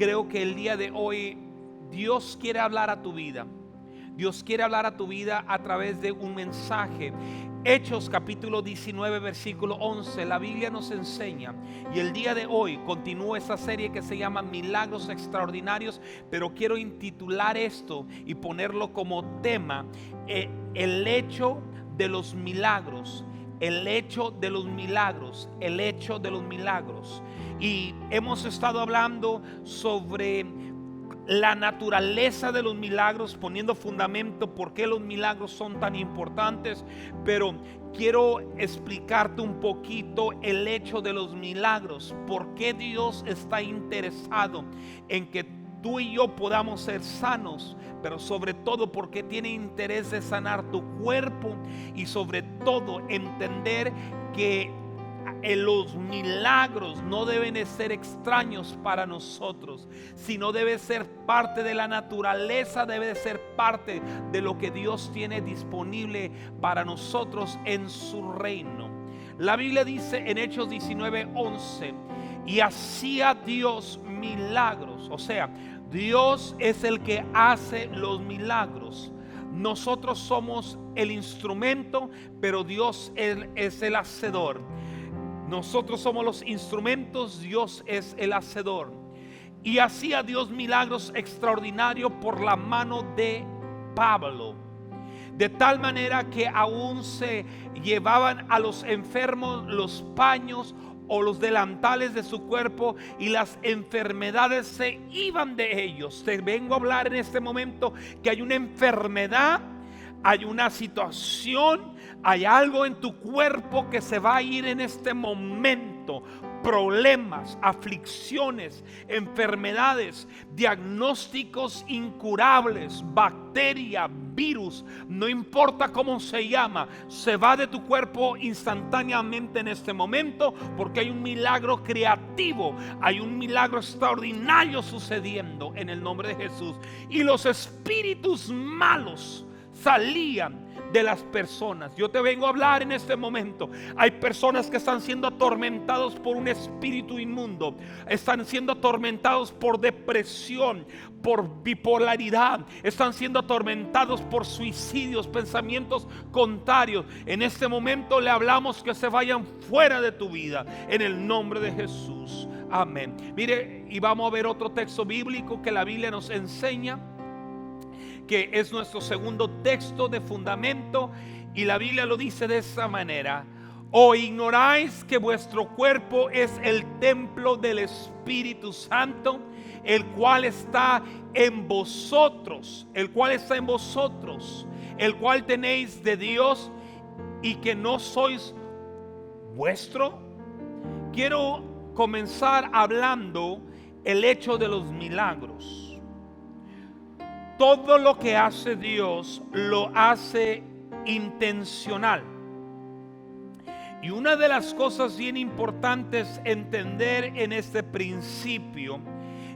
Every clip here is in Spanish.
creo que el día de hoy Dios quiere hablar a tu vida. Dios quiere hablar a tu vida a través de un mensaje. Hechos capítulo 19 versículo 11, la Biblia nos enseña, y el día de hoy continúa esa serie que se llama Milagros Extraordinarios, pero quiero intitular esto y ponerlo como tema, el hecho de los milagros. El hecho de los milagros, el hecho de los milagros. Y hemos estado hablando sobre la naturaleza de los milagros, poniendo fundamento por qué los milagros son tan importantes. Pero quiero explicarte un poquito el hecho de los milagros, por qué Dios está interesado en que tú y yo podamos ser sanos, pero sobre todo porque tiene interés de sanar tu cuerpo, y sobre todo entender que los milagros no deben de ser extraños para nosotros, sino debe ser parte de la naturaleza, debe de ser parte de lo que Dios tiene disponible para nosotros en su reino. La Biblia dice en Hechos 19:11, y hacía Dios milagros. O sea, Dios es el que hace los milagros. Nosotros somos el instrumento, pero Dios es el hacedor. Nosotros somos los instrumentos, Dios es el hacedor. Y hacía Dios milagros extraordinarios por la mano de Pablo, de tal manera que aún se llevaban a los enfermos los paños o los delantales de su cuerpo, y las enfermedades se iban de ellos. Te vengo a hablar en este momento que hay una enfermedad, hay una situación, hay algo en tu cuerpo que se va a ir en este momento. Problemas, aflicciones, enfermedades, diagnósticos incurables, bacteria, virus, no importa cómo se llama, se va de tu cuerpo instantáneamente en este momento, porque hay un milagro creativo, hay un milagro extraordinario sucediendo en el nombre de Jesús. Y los espíritus malos salían de las personas. Yo te vengo a hablar en este momento. Hay personas que están siendo atormentados por un espíritu inmundo, están siendo atormentados por depresión, por bipolaridad, están siendo atormentados por suicidios, pensamientos contrarios. En este momento le hablamos que se vayan fuera de tu vida en el nombre de Jesús. Amén. Mire, y vamos a ver otro texto bíblico que la Biblia nos enseña, que es nuestro segundo texto de fundamento, y la Biblia lo dice de esa manera: ¿o ignoráis que vuestro cuerpo es el templo del Espíritu Santo, el cual está en vosotros, el cual tenéis de Dios, y que no sois vuestro? Quiero comenzar hablando el hecho de los milagros. Todo lo que hace Dios lo hace intencional. Y una de las cosas bien importantes entender en este principio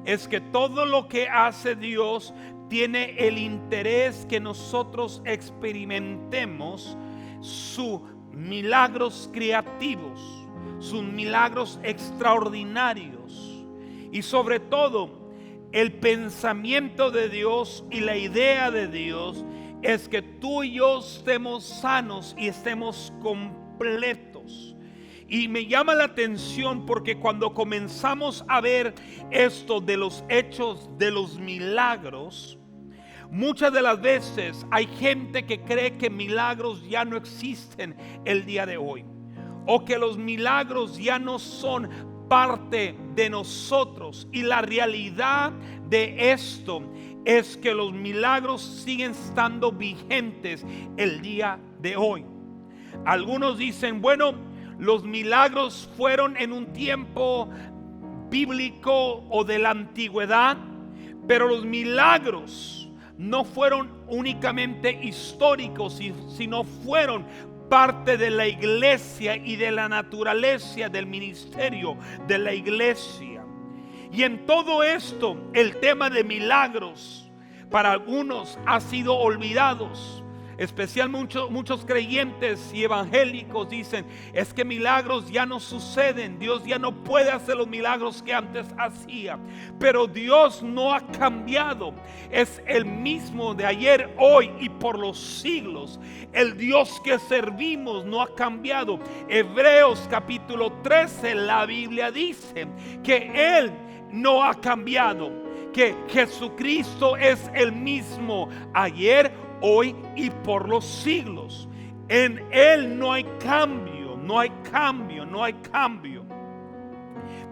es que todo lo que hace Dios tiene el interés que nosotros experimentemos sus milagros creativos, sus milagros extraordinarios, y sobre todo el pensamiento de Dios y la idea de Dios es que tú y yo estemos sanos y estemos completos. Y me llama la atención porque cuando comenzamos a ver esto de los hechos de los milagros, muchas de las veces hay gente que cree que milagros ya no existen el día de hoy, o que los milagros ya no son parte de nosotros. Y la realidad de esto es que los milagros siguen estando vigentes el día de hoy. Algunos dicen, bueno, los milagros fueron en un tiempo bíblico o de la antigüedad, pero los milagros no fueron únicamente históricos, sino fueron parte de la iglesia y de la naturaleza del ministerio de la iglesia. Y en todo esto, el tema de milagros para algunos ha sido olvidado. especialmente muchos creyentes y evangélicos dicen: es que milagros ya no suceden, Dios ya no puede hacer los milagros que antes hacía. Pero Dios no ha cambiado, es el mismo de ayer, hoy y por los siglos. El Dios que servimos no ha cambiado. Hebreos capítulo 13, la Biblia dice que Él no ha cambiado, que Jesucristo es el mismo ayer, hoy y por los siglos. En Él no hay cambio, no hay cambio, no hay cambio.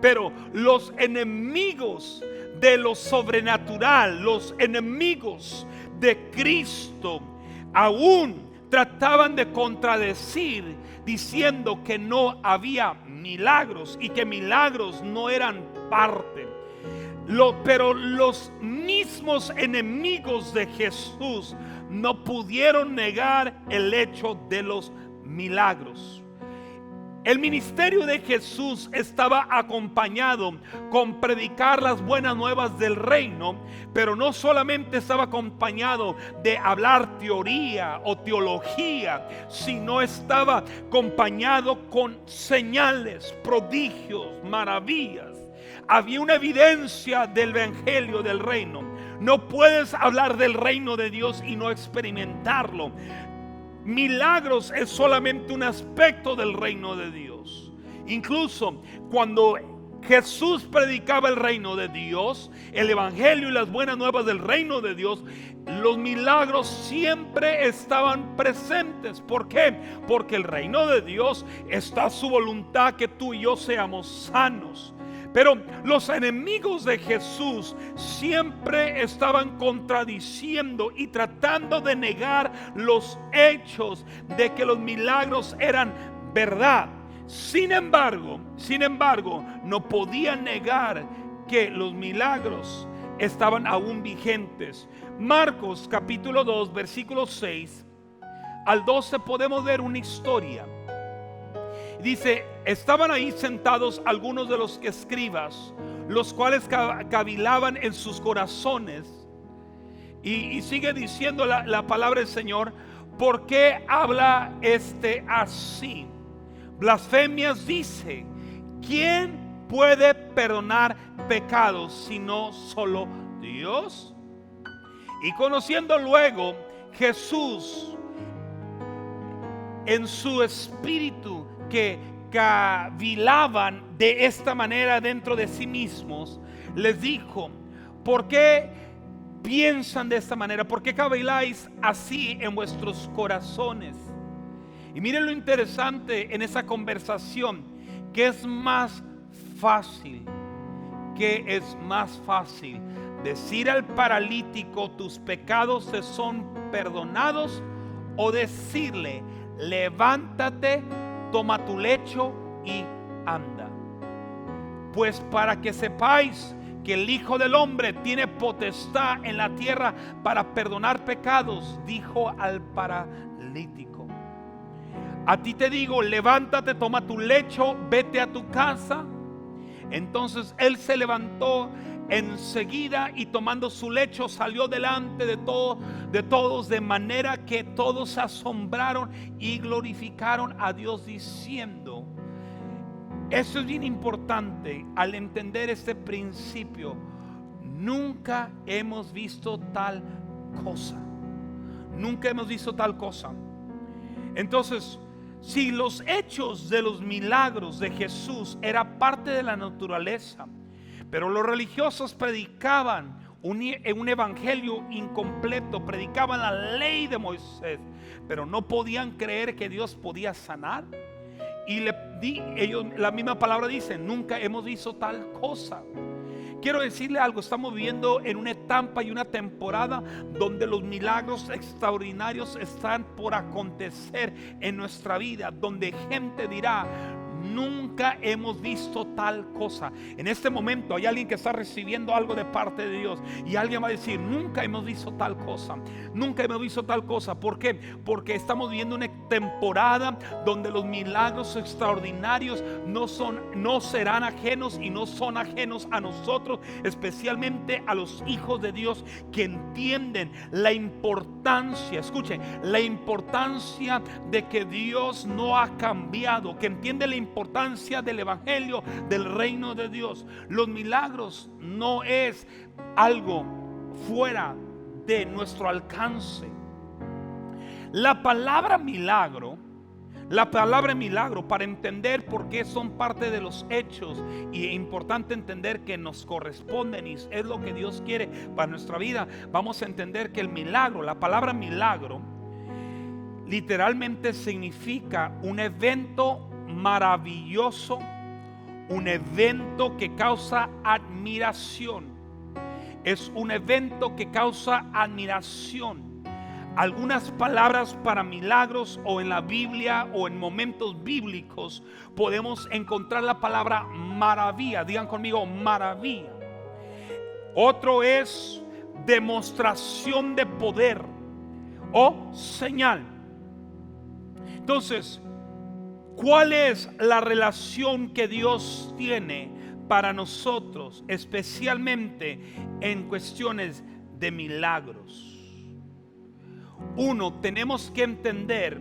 Pero los enemigos de lo sobrenatural, los enemigos de Cristo, aún trataban de contradecir, diciendo que no había milagros y que milagros no eran parte. Pero los mismos enemigos de Jesús no pudieron negar el hecho de los milagros. El ministerio de Jesús estaba acompañado con predicar las buenas nuevas del reino, pero no solamente estaba acompañado de hablar teoría o teología, sino estaba acompañado con señales, prodigios, maravillas. Había una evidencia del evangelio del reino. No puedes hablar del reino de Dios y no experimentarlo. Milagros es solamente un aspecto del reino de Dios. Incluso cuando Jesús predicaba el reino de Dios, el evangelio y las buenas nuevas del reino de Dios, los milagros siempre estaban presentes. ¿Por qué? Porque el reino de Dios está a su voluntad que tú y yo seamos sanos. Pero los enemigos de Jesús siempre estaban contradiciendo y tratando de negar los hechos de que los milagros eran verdad. Sin embargo, no podían negar que los milagros estaban aún vigentes. Marcos capítulo 2, versículo 6 al 12 podemos ver una historia. Dice: estaban ahí sentados algunos de los escribas, los cuales cavilaban en sus corazones. Y sigue diciendo la palabra del Señor: ¿por qué habla así? Blasfemias dice. ¿Quién puede perdonar pecados sino solo Dios? Y conociendo luego Jesús en su espíritu que cavilaban de esta manera dentro de sí mismos, les dijo: ¿por qué piensan de esta manera? ¿Por qué caviláis así en vuestros corazones? Y miren lo interesante en esa conversación, que es más fácil decir al paralítico: tus pecados te son perdonados, o decirle: levántate, toma tu lecho y anda. Pues para que sepáis que el Hijo del Hombre tiene potestad en la tierra para perdonar pecados, dijo al paralítico: a ti te digo, levántate, toma tu lecho, vete a tu casa. Entonces él se levantó enseguida y tomando su lecho salió delante de todos, de manera que todos se asombraron y glorificaron a Dios, diciendo. Eso es bien importante al entender este principio. Nunca hemos visto tal cosa. Nunca hemos visto tal cosa. Entonces, si los hechos de los milagros de Jesús era parte de la naturaleza, pero los religiosos predicaban un evangelio incompleto, predicaban la ley de Moisés, pero no podían creer que Dios podía sanar. Y ellos, la misma palabra dice: nunca hemos visto tal cosa. Quiero decirle algo: estamos viviendo en una etapa y una temporada donde los milagros extraordinarios están por acontecer en nuestra vida, donde gente dirá: nunca hemos visto tal cosa. En este momento hay alguien que está recibiendo algo de parte de Dios y alguien va a decir: nunca hemos visto tal cosa, nunca hemos visto tal cosa. ¿Por qué? Porque estamos viviendo una temporada donde los milagros extraordinarios no serán ajenos y no son ajenos a nosotros, especialmente a los hijos de Dios que entienden la importancia, escuchen, la importancia de que Dios no ha cambiado, que entiende la importancia del evangelio, del reino de Dios. Los milagros no es algo fuera de nuestro alcance. La palabra milagro, para entender por qué son parte de los hechos, y es importante entender que nos corresponden y es lo que Dios quiere para nuestra vida, vamos a entender que el milagro, la palabra milagro, literalmente significa un evento maravilloso, un evento que causa admiración. Es un evento que causa admiración. Algunas palabras para milagros, o en la Biblia o en momentos bíblicos, podemos encontrar la palabra maravilla. Digan conmigo: maravilla. Otro es demostración de poder o señal. Entonces, ¿cuál es la relación que Dios tiene para nosotros, especialmente en cuestiones de milagros? Uno, tenemos que entender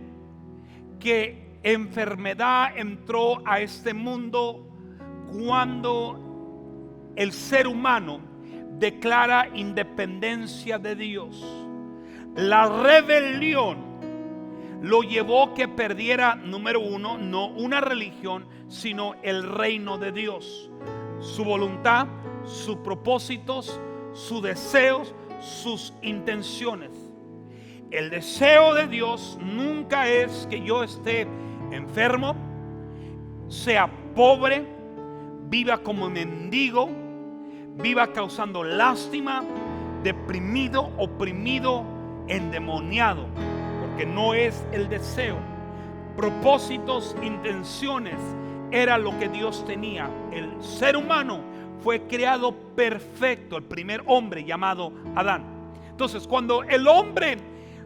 que enfermedad entró a este mundo cuando el ser humano declara independencia de Dios. La rebelión lo llevó que perdiera, número uno, no una religión, sino el reino de Dios, su voluntad, sus propósitos, sus deseos, sus intenciones. El deseo de Dios nunca es que yo esté enfermo, sea pobre, viva como mendigo, viva causando lástima, deprimido, oprimido, endemoniado, porque no es el deseo. Propósitos, intenciones, era lo que Dios tenía. El ser humano fue creado perfecto, el primer hombre llamado Adán. Entonces, cuando el hombre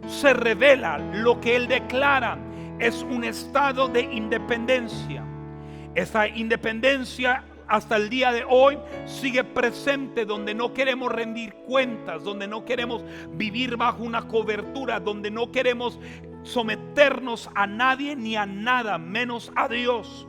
se revela, lo que él declara es un estado de independencia. Esa independencia hasta el día de hoy sigue presente, donde no queremos rendir cuentas, donde no queremos vivir bajo una cobertura, donde no queremos someternos a nadie ni a nada menos a Dios.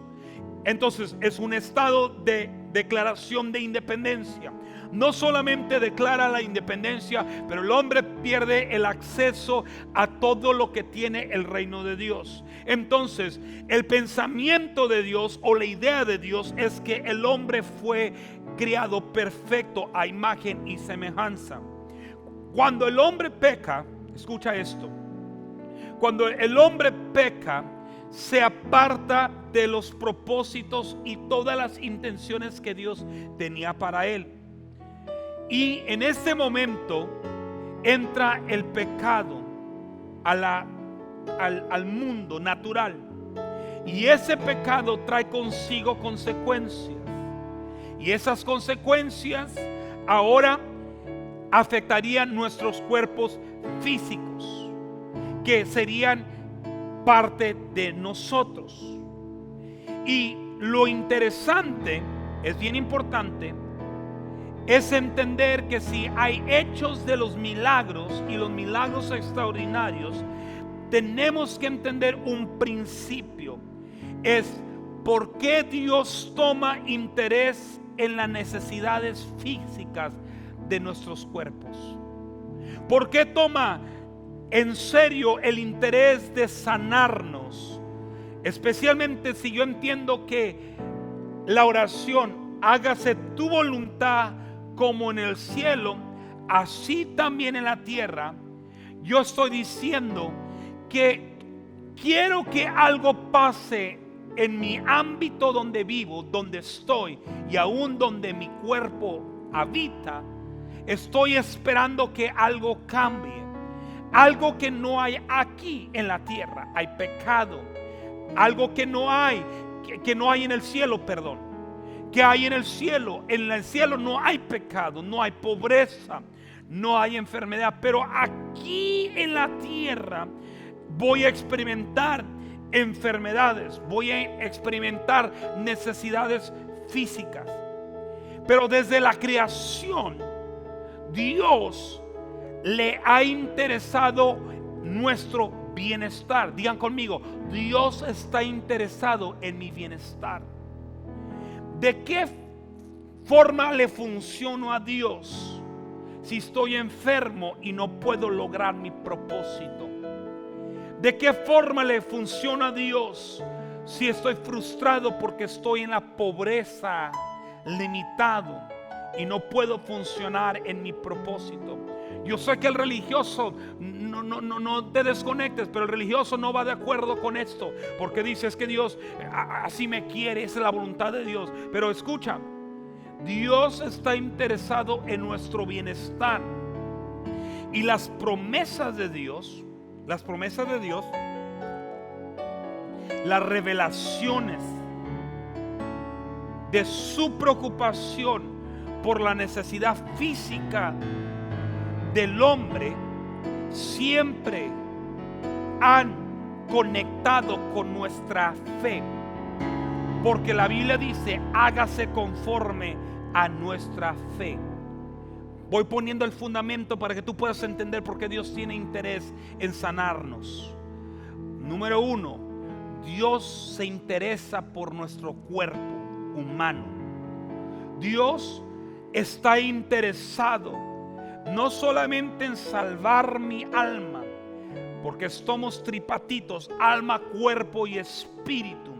Entonces es un estado de declaración de independencia. No solamente declara la independencia, pero el hombre pierde el acceso a todo lo que tiene el reino de Dios. Entonces, el pensamiento de Dios o la idea de Dios es que el hombre fue creado perfecto a imagen y semejanza. Cuando el hombre peca, escucha esto, cuando el hombre peca, se aparta de los propósitos y todas las intenciones que Dios tenía para él. Y en este momento entra el pecado al mundo natural. Y ese pecado trae consigo consecuencias. Y esas consecuencias ahora afectarían nuestros cuerpos físicos, que serían parte de nosotros. Y lo interesante, es bien importante, es entender que si hay hechos de los milagros y los milagros extraordinarios, tenemos que entender un principio. Es por qué Dios toma interés en las necesidades físicas de nuestros cuerpos. ¿Por qué toma en serio el interés de sanarnos? Especialmente si yo entiendo que la oración, hágase tu voluntad como en el cielo, así también en la tierra. Yo estoy diciendo que quiero que algo pase en mi ámbito donde vivo, donde estoy, y aún donde mi cuerpo habita. Estoy esperando que algo cambie, algo que no hay aquí en la tierra. Hay pecado, algo que no hay, que no hay en el cielo, perdón. Que hay en el cielo. En el cielo no hay pecado, no hay pobreza, no hay enfermedad. Pero aquí en la tierra voy a experimentar enfermedades, voy a experimentar necesidades físicas. Pero desde la creación, Dios le ha interesado nuestro bienestar. Digan conmigo, Dios está interesado en mi bienestar. ¿De qué forma le funciono a Dios si estoy enfermo y no puedo lograr mi propósito? ¿De qué forma le funciona a Dios si estoy frustrado porque estoy en la pobreza, limitado y no puedo funcionar en mi propósito? Yo sé que el religioso, no te desconectes, pero el religioso no va de acuerdo con esto, porque dice, es que Dios así me quiere, esa es la voluntad de Dios. Pero escucha, Dios está interesado en nuestro bienestar, y las promesas de Dios, las revelaciones de su preocupación por la necesidad física del hombre siempre han conectado con nuestra fe, porque la Biblia dice, hágase conforme a nuestra fe. Voy poniendo el fundamento para que tú puedas entender por qué Dios tiene interés en sanarnos. Número 1, Dios se interesa por nuestro cuerpo humano. Dios está interesado no solamente en salvar mi alma, porque somos tripatitos, alma, cuerpo y espíritu,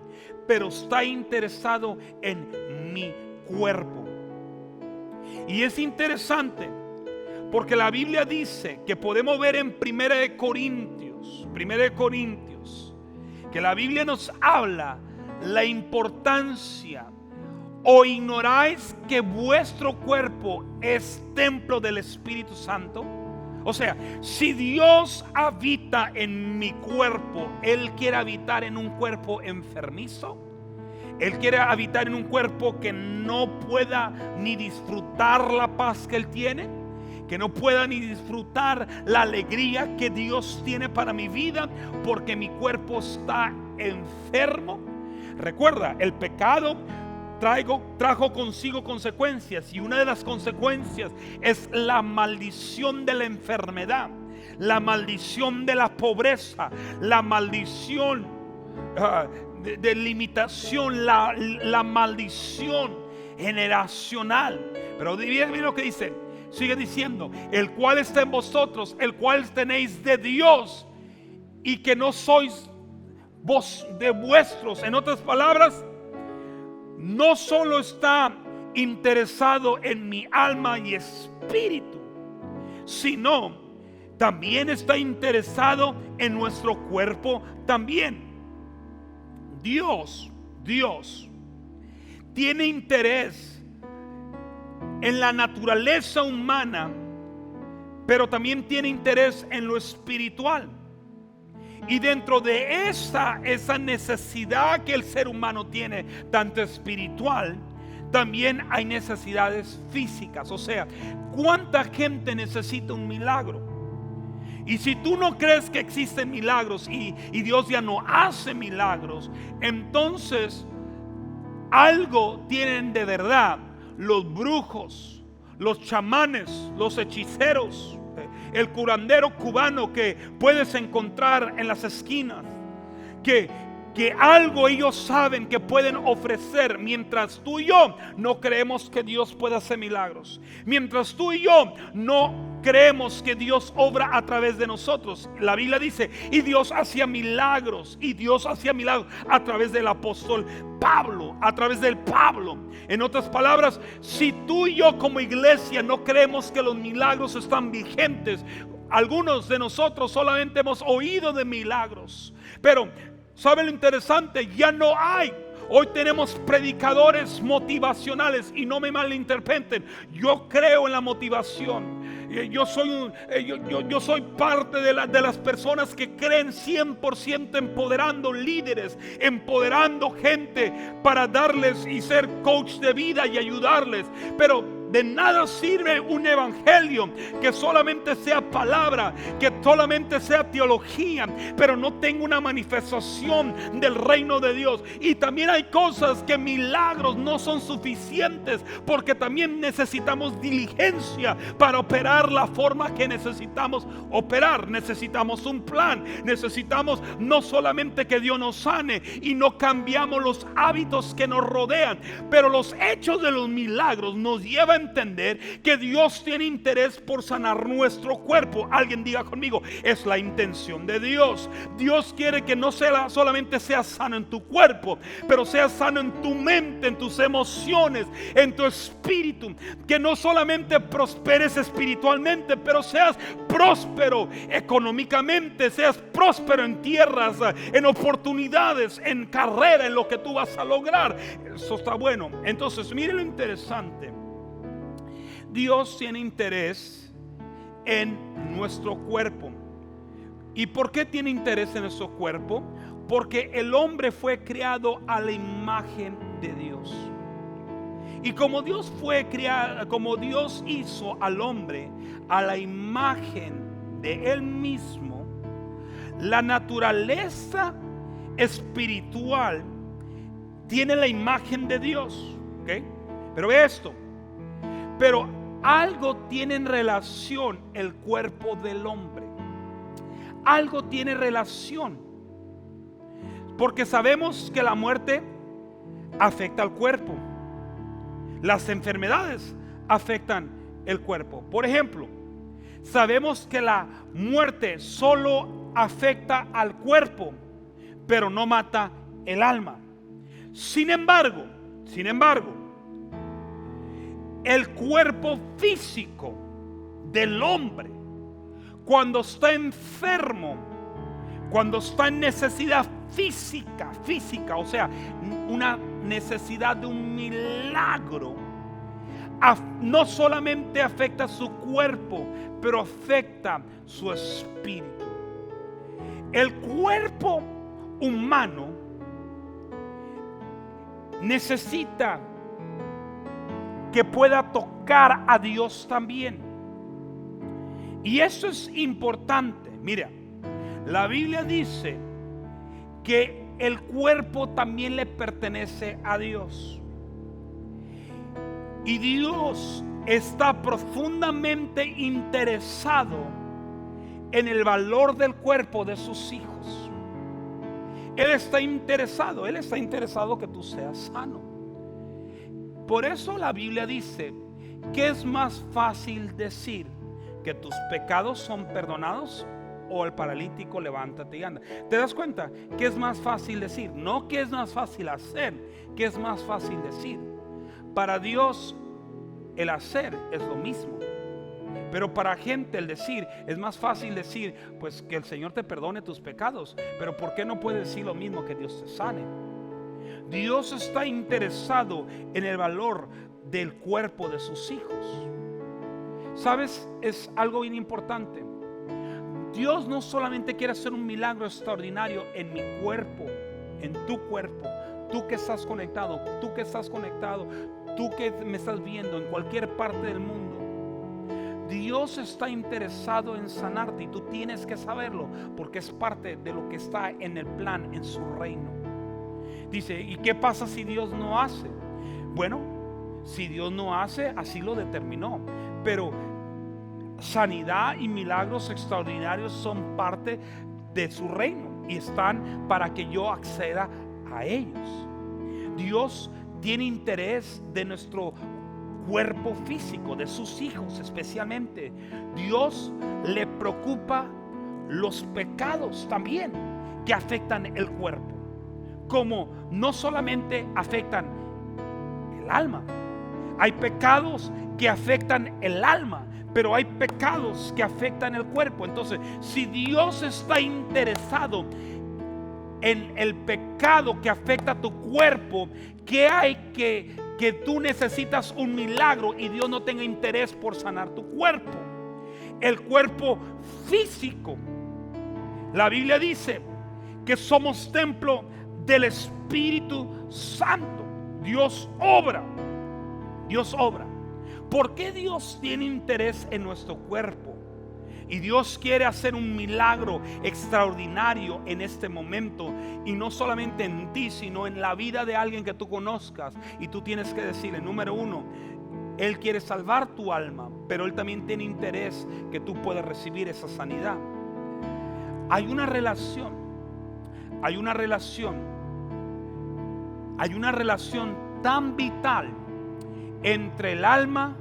pero está interesado en mi cuerpo. Y es interesante porque la Biblia dice que podemos ver en 1 Corintios, que la Biblia nos habla la importancia. ¿O ignoráis que vuestro cuerpo es templo del Espíritu Santo? O sea, si Dios habita en mi cuerpo, Él quiere habitar en un cuerpo enfermizo. Él quiere habitar en un cuerpo que no pueda ni disfrutar la paz que Él tiene, que no pueda ni disfrutar la alegría que Dios tiene para mi vida, porque mi cuerpo está enfermo. Recuerda, el pecado trajo consigo consecuencias, y una de las consecuencias es la maldición de la enfermedad, la maldición de la pobreza, la maldición de limitación, la maldición generacional. Pero miren lo que dice, sigue diciendo, el cual está en vosotros, el cual tenéis de Dios, y que no sois vos de vuestros. En otras palabras, no solo está interesado en mi alma y espíritu, sino también está interesado en nuestro cuerpo también. Dios tiene interés en la naturaleza humana, pero también tiene interés en lo espiritual. Y dentro de esa necesidad que el ser humano tiene, tanto espiritual, también hay necesidades físicas. O sea, ¿cuánta gente necesita un milagro? Y si tú no crees que existen milagros y Dios ya no hace milagros, entonces algo tienen de verdad los brujos, los chamanes, los hechiceros, el curandero cubano que puedes encontrar en las esquinas, que algo ellos saben que pueden ofrecer, mientras tú y yo no creemos que Dios pueda hacer milagros, mientras tú y yo no creemos que Dios obra a través de nosotros. La Biblia dice, y Dios hacía milagros, a través del apóstol Pablo, a través del Pablo. En otras palabras, si tú y yo como iglesia no creemos que los milagros están vigentes, algunos de nosotros solamente hemos oído de milagros, pero ¿sabe lo interesante? Ya no hay. Hoy tenemos predicadores motivacionales, y no me malinterpreten, yo creo en la motivación. yo soy parte de las personas que creen 100% empoderando líderes, empoderando gente para darles y ser coach de vida y ayudarles. Pero de nada sirve un evangelio que solamente sea palabra, que solamente sea teología, pero no tenga una manifestación del reino de Dios. Y también hay cosas que milagros no son suficientes, porque también necesitamos diligencia para operar la forma que necesitamos operar. Necesitamos un plan, necesitamos no solamente que Dios nos sane y no cambiamos los hábitos que nos rodean, pero los hechos de los milagros nos llevan entender que Dios tiene interés por sanar nuestro cuerpo. Alguien diga conmigo, es la intención de Dios. Dios quiere que no solamente seas sano en tu cuerpo, pero seas sano en tu mente, en tus emociones, en tu espíritu. Que no solamente prosperes espiritualmente, pero seas próspero económicamente, seas próspero en tierras, en oportunidades, en carrera, en lo que tú vas a lograr. Eso está bueno. Entonces, mire lo interesante. Dios tiene interés en nuestro cuerpo. ¿Y por qué tiene interés en nuestro cuerpo? Porque el hombre fue creado a la imagen de Dios. Y como Dios fue creado, como Dios hizo al hombre a la imagen de Él mismo, la naturaleza espiritual tiene la imagen de Dios. ¿Okay? Pero ve esto. Pero algo tiene en relación el cuerpo del hombre. Algo tiene relación. Porque sabemos que la muerte afecta al cuerpo. Las enfermedades afectan el cuerpo. Por ejemplo, sabemos que la muerte solo afecta al cuerpo, pero no mata el alma. Sin embargo, el cuerpo físico del hombre, cuando está enfermo, cuando está en necesidad física, o sea, una necesidad de un milagro, no solamente afecta su cuerpo, pero afecta su espíritu. El cuerpo humano necesita que pueda tocar a Dios también. Y eso es importante. Mira, la Biblia dice que el cuerpo también le pertenece a Dios. Y Dios está profundamente interesado en el valor del cuerpo de sus hijos. Él está interesado que tú seas sano. Por eso la Biblia dice que es más fácil decir que tus pecados son perdonados, o el paralítico levántate y anda. ¿Te das cuenta que es más fácil decir? No que es más fácil hacer, que es más fácil decir. Para Dios el hacer es lo mismo, pero para gente el decir es más fácil decir, pues que el Señor te perdone tus pecados. Pero ¿por qué no puedes decir lo mismo, que Dios te sane? Dios está interesado en el valor del cuerpo de sus hijos. ¿Sabes? Es algo bien importante. Dios no solamente quiere hacer un milagro extraordinario en mi cuerpo, en tu cuerpo, tú que estás conectado, tú que me estás viendo en cualquier parte del mundo. Dios está interesado en sanarte y tú tienes que saberlo, porque es parte de lo que está en el plan, en su reino. Dice, ¿y qué pasa si Dios no hace? Bueno, si Dios no hace, así lo determinó. Pero sanidad y milagros extraordinarios son parte de su reino y están para que yo acceda a ellos. Dios tiene interés de nuestro cuerpo físico, de sus hijos especialmente. Dios le preocupa los pecados también que afectan el cuerpo, como no solamente afectan el alma. Hay pecados que afectan el alma, pero hay pecados que afectan el cuerpo. Entonces, si Dios está interesado en el pecado que afecta a tu cuerpo, ¿qué hay que tú necesitas un milagro y Dios no tenga interés por sanar tu cuerpo? el cuerpo físico. La Biblia dice que somos templo del Espíritu Santo. Dios obra. Dios obra. ¿Por qué Dios tiene interés en nuestro cuerpo? Y Dios quiere hacer un milagro extraordinario en este momento. Y no solamente en ti, sino en la vida de alguien que tú conozcas. Y tú tienes que decirle, número uno, Él quiere salvar tu alma, pero Él también tiene interés que tú puedas recibir esa sanidad. Hay una relación tan vital entre el alma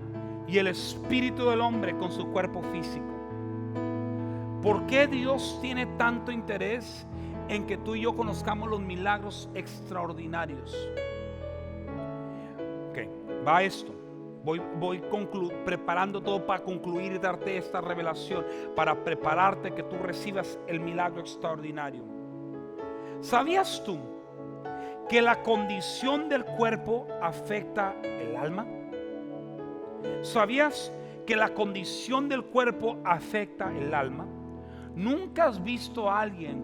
y el espíritu del hombre con su cuerpo físico. ¿Por qué Dios tiene tanto interés en que tú y yo conozcamos los milagros extraordinarios? Ok, va esto. Voy preparando todo para concluir y darte esta revelación, para prepararte que tú recibas el milagro extraordinario. ¿Sabías tú que la condición del cuerpo afecta el alma? ¿Sabías que la condición del cuerpo afecta el alma? ¿Nunca has visto a alguien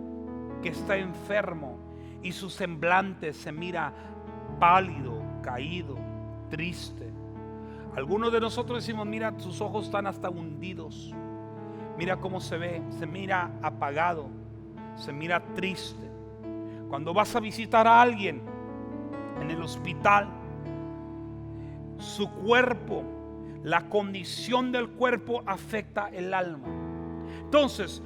que está enfermo y su semblante se mira pálido, caído, triste? Algunos de nosotros decimos, mira, sus ojos están hasta hundidos. Mira cómo se ve, se mira apagado, se mira triste. Cuando vas a visitar a alguien en el hospital, su cuerpo, la condición del cuerpo afecta el alma. Entonces,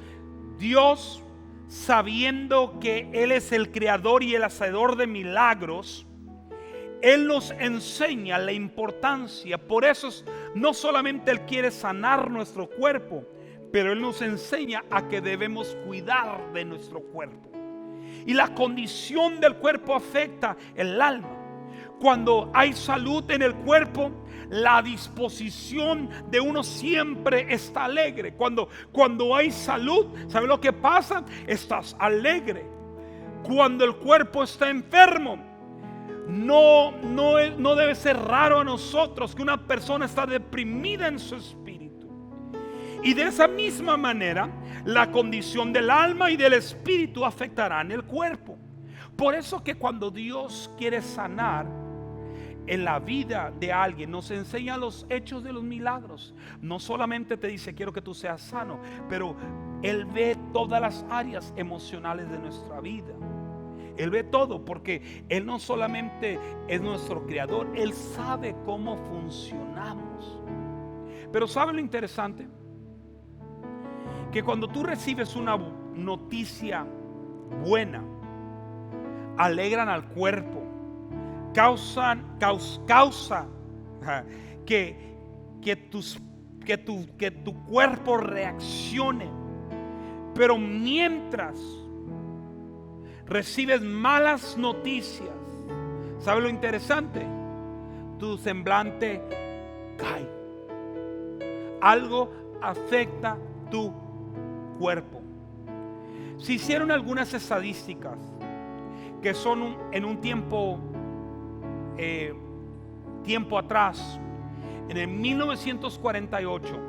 Dios, sabiendo que Él es el creador y el hacedor de milagros, Él nos enseña la importancia. Por eso no solamente Él quiere sanar nuestro cuerpo, pero Él nos enseña a que debemos cuidar de nuestro cuerpo. Y la condición del cuerpo afecta el alma. Cuando hay salud en el cuerpo, la disposición de uno siempre está alegre. Cuando hay salud, ¿sabe lo que pasa? Estás alegre. Cuando el cuerpo está enfermo, no debe ser raro a nosotros que una persona está deprimida en su espíritu. Y de esa misma manera, la condición del alma y del espíritu afectarán el cuerpo. Por eso que cuando Dios quiere sanar en la vida de alguien, nos enseña los hechos de los milagros. No solamente te dice quiero que tú seas sano, pero Él ve todas las áreas emocionales de nuestra vida. Él ve todo, porque Él no solamente es nuestro creador, Él sabe cómo funcionamos. Pero ¿sabe lo interesante? Que cuando tú recibes una noticia buena, alegran al cuerpo, causa que tu cuerpo reaccione. Pero mientras recibes malas noticias, ¿sabe lo interesante? Tu semblante cae. Algo afecta tu cuerpo. Se hicieron algunas estadísticas que son en un tiempo atrás. En el 1948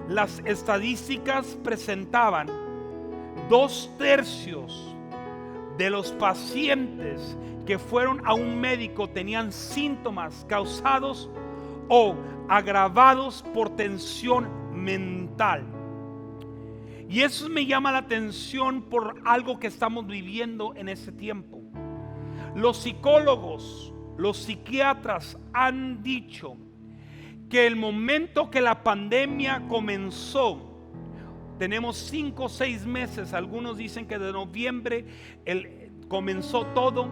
las estadísticas presentaban 2/3 de los pacientes que fueron a un médico tenían síntomas causados o agravados por tensión mental. Y eso me llama la atención por algo que estamos viviendo en ese tiempo. Los psicólogos, los psiquiatras han dicho que el momento que la pandemia comenzó, tenemos 5 o 6 meses, algunos dicen que de noviembre comenzó todo,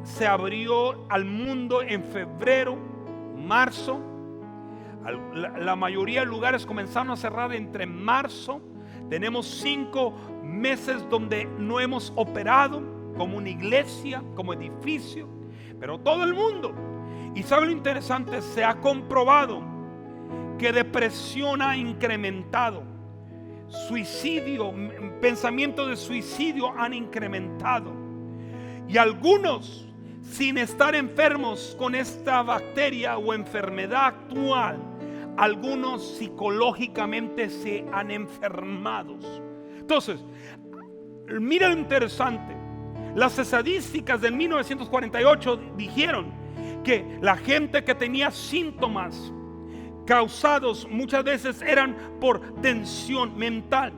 se abrió al mundo en febrero, marzo, la mayoría de lugares comenzaron a cerrar entre marzo. Tenemos 5 meses donde no hemos operado como una iglesia, como edificio, pero todo el mundo. Y sabe lo interesante, se ha comprobado que depresión ha incrementado, suicidio, pensamientos de suicidio han incrementado, y algunos, sin estar enfermos con esta bacteria o enfermedad actual, algunos psicológicamente se han enfermado. Entonces, mira lo interesante. Las estadísticas del 1948 dijeron que la gente que tenía síntomas causados muchas veces eran por tensión mental.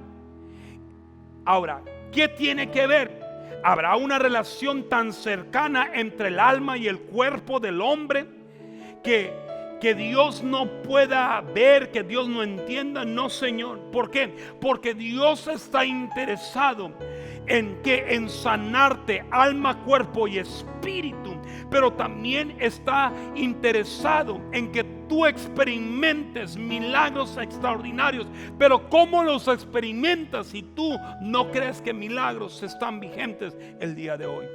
Ahora, ¿qué tiene que ver? ¿Habrá una relación tan cercana entre el alma y el cuerpo del hombre que Dios no pueda ver, que Dios no entienda? No, Señor. ¿Por qué? Porque Dios está interesado en sanarte alma, cuerpo y espíritu, pero también está interesado en que tú experimentes milagros extraordinarios. Pero ¿cómo los experimentas si tú no crees que milagros están vigentes el día de hoy?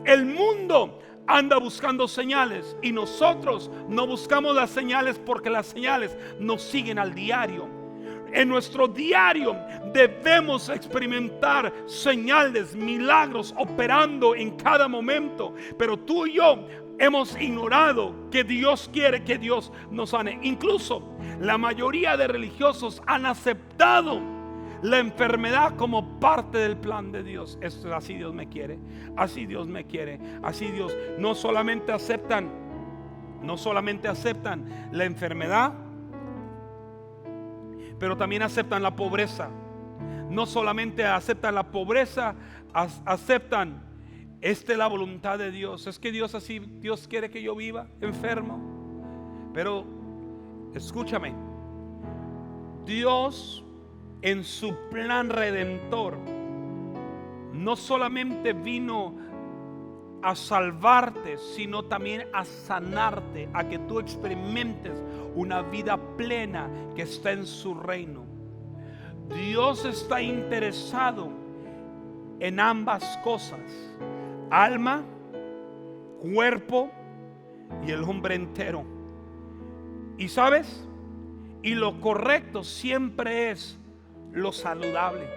El mundo anda buscando señales y nosotros no buscamos las señales porque las señales nos siguen al diario. En nuestro diario debemos experimentar señales, milagros operando en cada momento. Pero tú y yo hemos ignorado que Dios quiere que Dios nos sane. Incluso la mayoría de religiosos han aceptado la enfermedad como parte del plan de Dios. Esto es así Dios me quiere, así Dios me quiere, así Dios. No solamente aceptan la enfermedad, pero también aceptan la pobreza. No solamente aceptan la pobreza, aceptan la voluntad de Dios. Es que Dios quiere que yo viva enfermo. Pero escúchame, Dios en su plan redentor no solamente vino a salvarte, sino también a sanarte, a que tú experimentes una vida plena que está en su reino. Dios está interesado en ambas cosas: alma, cuerpo y el hombre entero. Y sabes, y lo correcto siempre es lo saludable,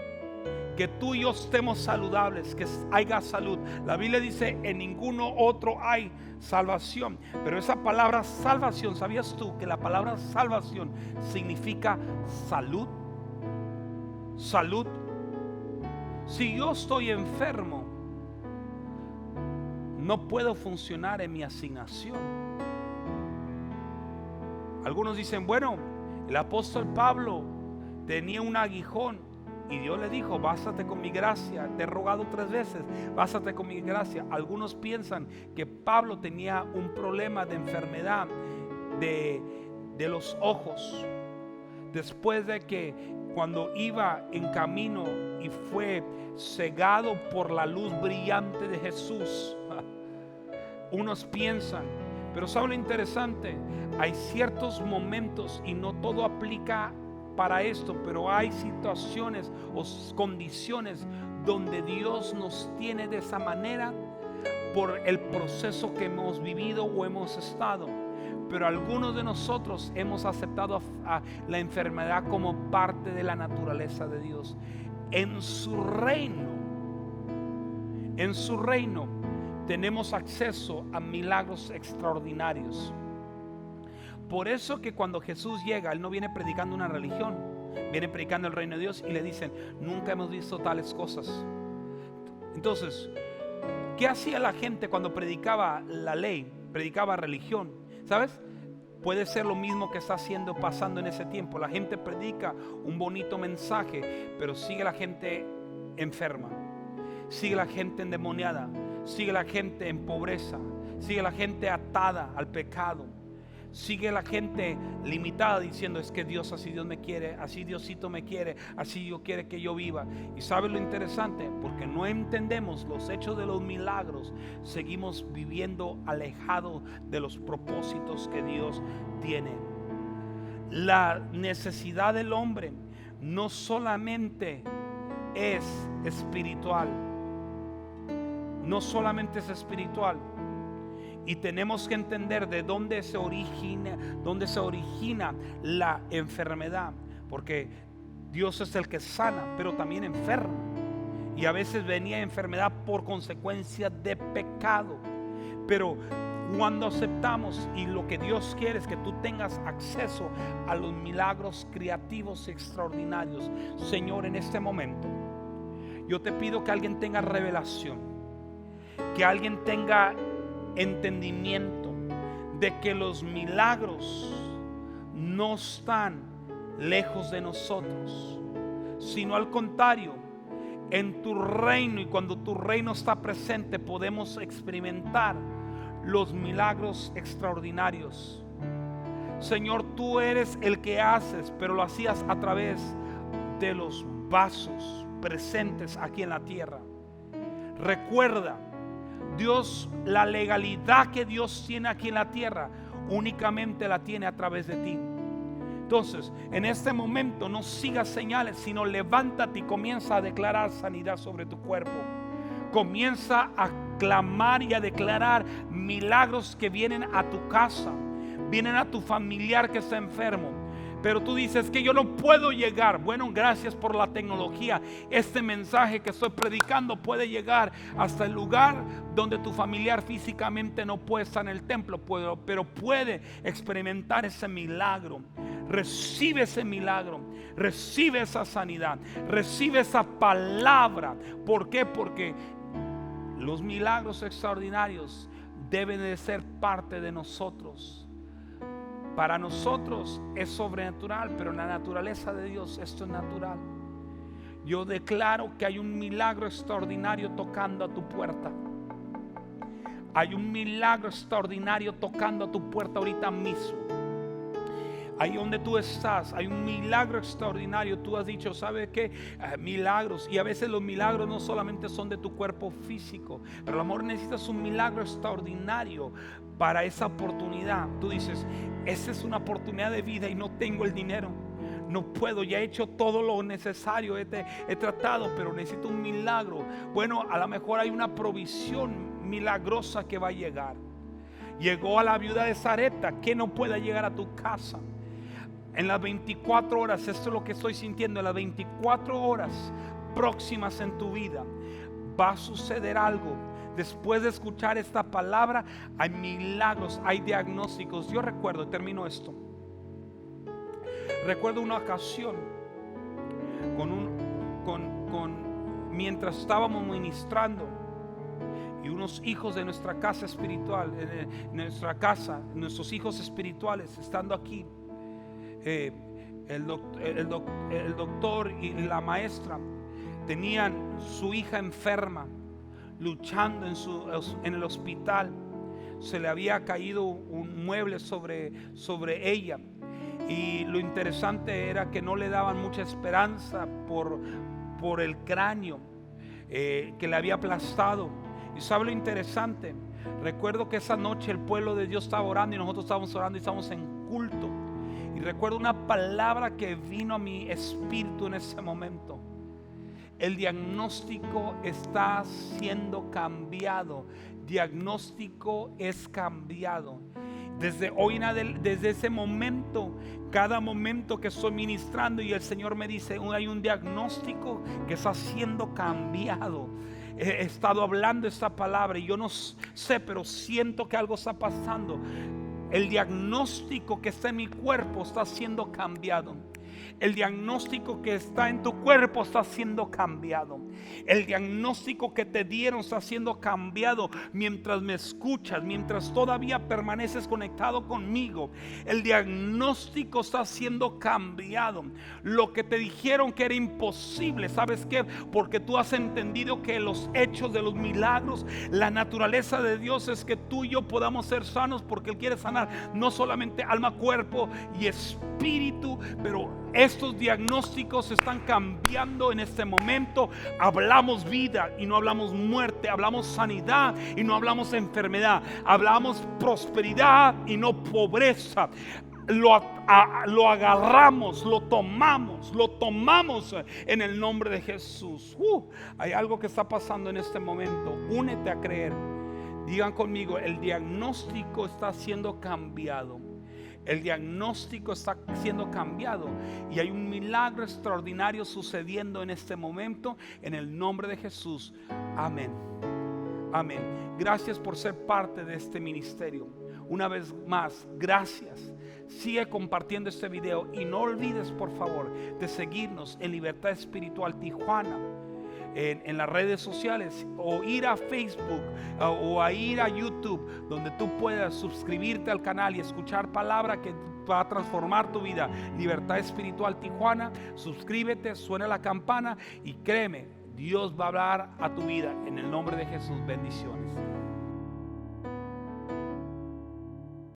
que tú y yo estemos saludables, que haya salud. La Biblia dice: en ninguno otro hay salvación. Pero esa palabra salvación, ¿sabías tú que la palabra salvación significa salud? Salud. Si yo estoy enfermo, no puedo funcionar en mi asignación. Algunos dicen: bueno, el apóstol Pablo tenía un aguijón y Dios le dijo: bástate con mi gracia, te he rogado 3 veces, bástate con mi gracia. Algunos piensan que Pablo tenía un problema de enfermedad de los ojos, después de que cuando iba en camino y fue cegado por la luz brillante de Jesús. Unos piensan, pero ¿sabe lo interesante? Hay ciertos momentos, y no todo aplica para esto, pero hay situaciones o condiciones donde Dios nos tiene de esa manera por el proceso que hemos vivido o hemos estado. Pero algunos de nosotros hemos aceptado a la enfermedad como parte de la naturaleza de Dios. En su reino tenemos acceso a milagros extraordinarios. Por eso que cuando Jesús llega, Él no viene predicando una religión, viene predicando el reino de Dios, y le dicen: nunca hemos visto tales cosas. Entonces, ¿qué hacía la gente cuando predicaba la ley, predicaba religión? ¿Sabes? Puede ser lo mismo que está pasando en ese tiempo. La gente predica un bonito mensaje, pero sigue la gente enferma, sigue la gente endemoniada, sigue la gente en pobreza, sigue la gente atada al pecado, sigue la gente limitada diciendo: es que Dios, así Dios me quiere, así Diosito me quiere, así Dios quiere que yo viva. Y ¿sabes lo interesante? Porque no entendemos los hechos de los milagros, seguimos viviendo alejados de los propósitos que Dios tiene. La necesidad del hombre no solamente es espiritual, no solamente es espiritual. Y tenemos que entender de dónde se origina la enfermedad, porque Dios es el que sana, pero también enferma. Y a veces venía enfermedad por consecuencia de pecado. Pero cuando aceptamos, y lo que Dios quiere es que tú tengas acceso a los milagros creativos y extraordinarios. Señor, en este momento yo te pido que alguien tenga revelación, que alguien tenga entendimiento de que los milagros no están lejos de nosotros, sino al contrario, en tu reino, y cuando tu reino está presente podemos experimentar los milagros extraordinarios. Señor, tú eres el que haces, pero lo hacías a través de los vasos presentes aquí en la tierra. Recuerda, Dios, la legalidad que Dios tiene aquí en la tierra únicamente la tiene a través de ti. Entonces, en este momento no sigas señales, sino levántate y comienza a declarar sanidad sobre tu cuerpo. Comienza a clamar y a declarar milagros que vienen a tu casa, vienen a tu familiar que está enfermo. Pero tú dices que yo no puedo llegar. Bueno, gracias por la tecnología. Este mensaje que estoy predicando puede llegar hasta el lugar donde tu familiar físicamente no puede estar en el templo, pero puede experimentar ese milagro. Recibe ese milagro, recibe esa sanidad, recibe esa palabra. ¿Por qué? Porque los milagros extraordinarios deben de ser parte de nosotros. Para nosotros es sobrenatural, pero en la naturaleza de Dios esto es natural. Yo declaro que hay un milagro extraordinario tocando a tu puerta. Hay un milagro extraordinario tocando a tu puerta ahorita mismo. Ahí donde tú estás, hay un milagro extraordinario. Tú has dicho, ¿sabe qué? Milagros. Y a veces los milagros no solamente son de tu cuerpo físico, pero a lo mejor necesitas un milagro extraordinario para esa oportunidad. Tú dices, esa es una oportunidad de vida y no tengo el dinero. No puedo, ya he hecho todo lo necesario, he tratado, pero necesito un milagro. Bueno, a lo mejor hay una provisión milagrosa que va a llegar. Llegó a la viuda de Sarepta, que no pueda llegar a tu casa. En las 24 horas, esto es lo que estoy sintiendo, en las 24 horas próximas en tu vida va a suceder algo. Después de escuchar esta palabra, hay milagros, hay diagnósticos. Yo recuerdo, termino esto. Recuerdo una ocasión mientras estábamos ministrando, y unos hijos de nuestra casa espiritual, nuestros hijos espirituales estando aquí, el doctor y la maestra tenían su hija enferma, luchando en el hospital. Se le había caído un mueble sobre ella, y lo interesante era que no le daban mucha esperanza por el cráneo que le había aplastado. Y sabe lo interesante, recuerdo que esa noche el pueblo de Dios estaba orando y nosotros estábamos orando y estábamos en culto. Y recuerdo una palabra que vino a mi espíritu en ese momento. El diagnóstico está siendo cambiado. Diagnóstico es cambiado. Desde hoy en adelante, desde ese momento, cada momento que estoy ministrando y el Señor me dice, hay un diagnóstico que está siendo cambiado. He estado hablando esta palabra y yo no sé, pero siento que algo está pasando. El diagnóstico que está en mi cuerpo está siendo cambiado. El diagnóstico que está en tu cuerpo está siendo cambiado. El diagnóstico que te dieron está siendo cambiado mientras me escuchas, mientras todavía permaneces conectado conmigo. El diagnóstico está siendo cambiado. Lo que te dijeron que era imposible, ¿sabes qué? Porque tú has entendido que los hechos de los milagros, la naturaleza de Dios es que tú y yo podamos ser sanos, porque Él quiere sanar no solamente alma, cuerpo y espíritu, pero estos diagnósticos están cambiando en este momento. Hablamos vida y no hablamos muerte. Hablamos sanidad y no hablamos enfermedad. Hablamos prosperidad y no pobreza. Lo agarramos, lo tomamos en el nombre de Jesús. Hay algo que está pasando en este momento. Únete a creer. Digan conmigo, el diagnóstico está siendo cambiado. El diagnóstico está siendo cambiado y hay un milagro extraordinario sucediendo en este momento en el nombre de Jesús. Amén. Amén. Gracias por ser parte de este ministerio. Una vez más, gracias. Sigue compartiendo este video y no olvides, por favor, de seguirnos en Libertad Espiritual Tijuana en las redes sociales, o ir a Facebook o a ir a YouTube, donde tú puedas suscribirte al canal y escuchar palabra que va a transformar tu vida. Libertad Espiritual Tijuana. Suscríbete, suena la campana y créeme, Dios va a hablar a tu vida en el nombre de Jesús. Bendiciones.